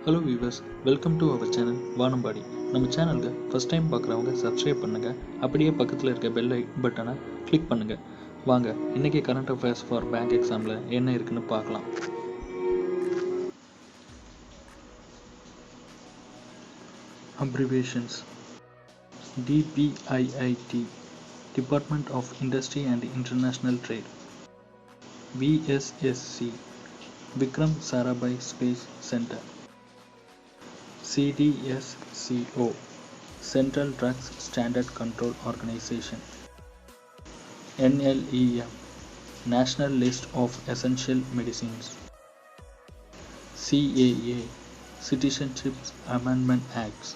Hello viewers, welcome to our channel Vanampadi. நம்ம சேனலுக்கு first time பார்க்குறவங்க சப்ஸ்கிரைப் பண்ணுங்கள். அப்படியே பக்கத்தில் இருக்க பெல் பட்டனை கிளிக் பண்ணுங்கள். வாங்க இன்றைக்கி கரண்ட் அஃபேர்ஸ் ஃபார் பேங்க் எக்ஸாமில் என்ன இருக்குன்னு பார்க்கலாம். Abbreviations: DPIIT Department of Industry and International Trade. VSSC Vikram Sarabhai Space Center. CDSCO Central Drugs Standard Control Organization. NLEM National List of Essential Medicines. CAA Citizenship Amendment Acts.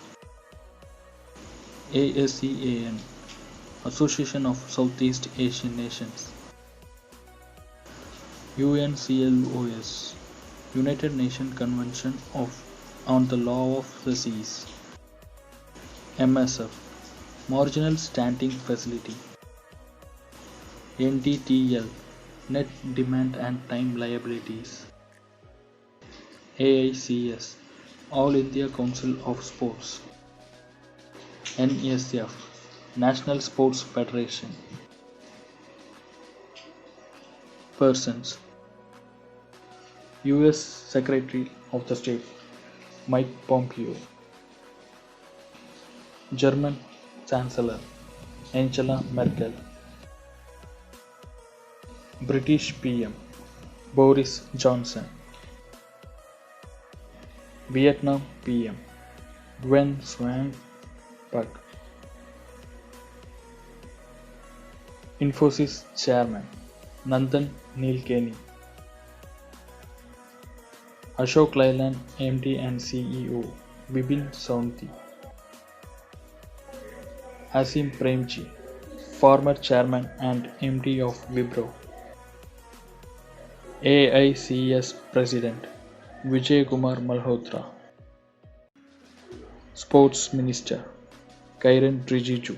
ASEAN Association of Southeast Asian Nations. UNCLOS United Nations Convention on the Law of the Seas. MSF Marginal Standing Facility. NDTL Net Demand and Time Liabilities. AICS All India Council of Sports. NSF National Sports Federation. Persons: US Secretary of the State Mike Pompeo, German Chancellor Angela Merkel, British PM Boris Johnson, Vietnam PM Nguyen Xuan Phuc, Infosys Chairman Nandan Nilekani, Ashok Leyland MD and CEO Bipin Saunthi, Asim Premji, former Chairman and MD of Wipro, AICS President Vijay Kumar Malhotra, Sports Minister Kiren Rijiju.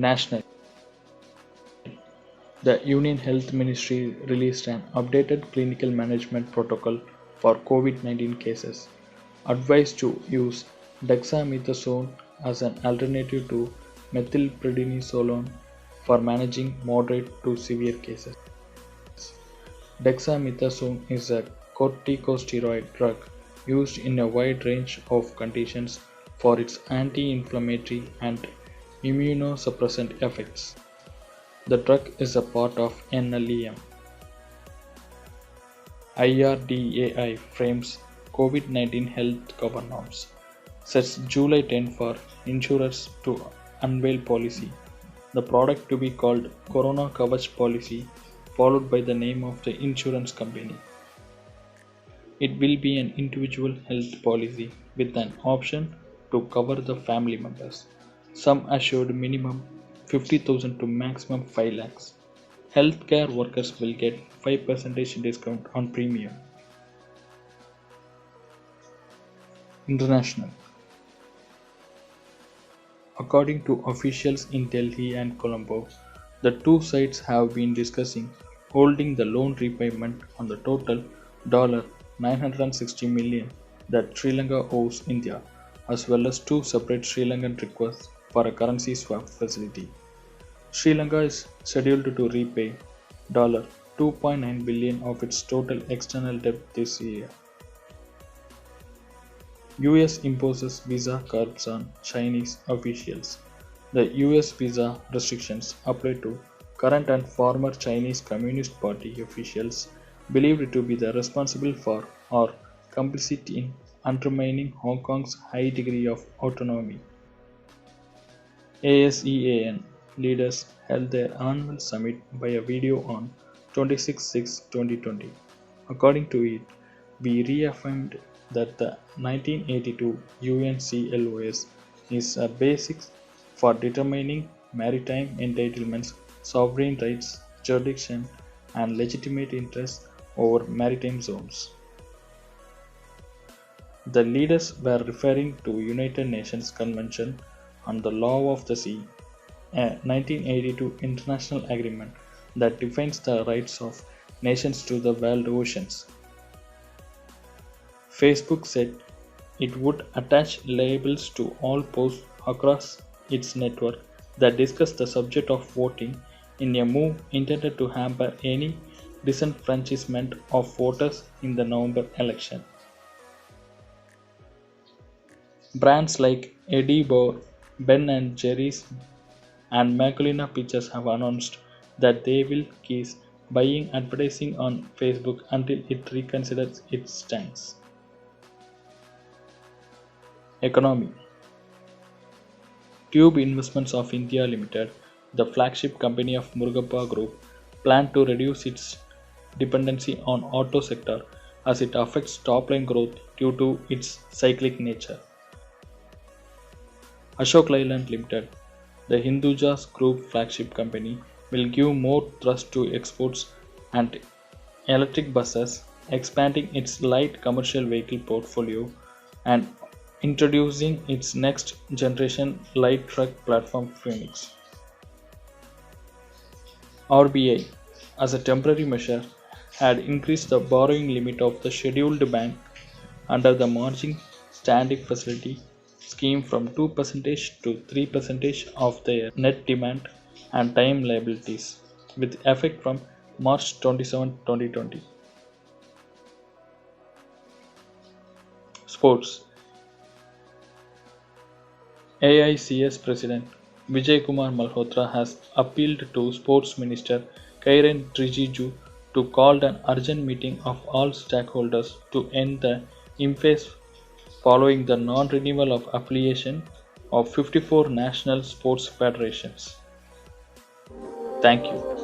National: The Union Health Ministry released an updated clinical management protocol for COVID-19 cases. Advised to use dexamethasone as an alternative to methylprednisolone for managing moderate to severe cases. Dexamethasone is a corticosteroid drug used in a wide range of conditions for its anti-inflammatory and immunosuppressant effects. The drug is a part of NLEM. IRDAI frames COVID-19 health cover norms. Sets July 10 for insurers to unveil policy. The product to be called Corona Kavach Policy, followed by the name of the insurance company. It will be an individual health policy with an option to cover the family members. Sum assured minimum 50,000 to maximum 5 lakhs. Healthcare workers will get 5% discount on premium. International: According to officials in Delhi and Colombo, the two sides have been discussing holding the loan repayment on the total $960 million that Sri Lanka owes India, as well as two separate Sri Lankan requests for a currency swap facility. Sri Lanka is scheduled to repay $2.9 billion of its total external debt this year. US imposes visa curbs on Chinese officials. The US visa restrictions apply to current and former Chinese Communist Party officials believed to be the responsible for or complicit in undermining Hong Kong's high degree of autonomy. ASEAN leaders held their annual summit by a video on 26/6/2020. According to it, we reaffirmed that the 1982 UNCLOS is a basis for determining maritime entitlements, sovereign rights, jurisdiction, and legitimate interests over maritime zones. The leaders were referring to United Nations Convention on the Law of the Sea, a 1982 international agreement that defines the rights of nations to the world oceans. Facebook said it would attach labels to all posts across its network that discuss the subject of voting in a move intended to hamper any disenfranchisement of voters in the November election. Brands like Eddie Bauer, Ben and Jerry's, and Magdalena Pictures have announced that they will cease buying advertising on Facebook until it reconsiders its stance. Economy. Tube Investments of India Limited, the flagship company of Murugappa Group, planned to reduce its dependency on auto sector as it affects top line growth due to its cyclic nature. Ashok Leyland Limited, the Hindujas Group flagship company, will give more thrust to exports and electric buses, expanding its light commercial vehicle portfolio and introducing its next generation light truck platform Phoenix. RBI, as a temporary measure, had increased the borrowing limit of the scheduled bank under the margin standing facility scheme from 2% to 3% of their net demand and time liabilities, with effect from March 27, 2020. Sports. AICS President Vijay Kumar Malhotra has appealed to Sports Minister Kiren Rijiju to call an urgent meeting of all stakeholders to end the impasse following the non-renewal of affiliation of 54 national sports federations. Thank you.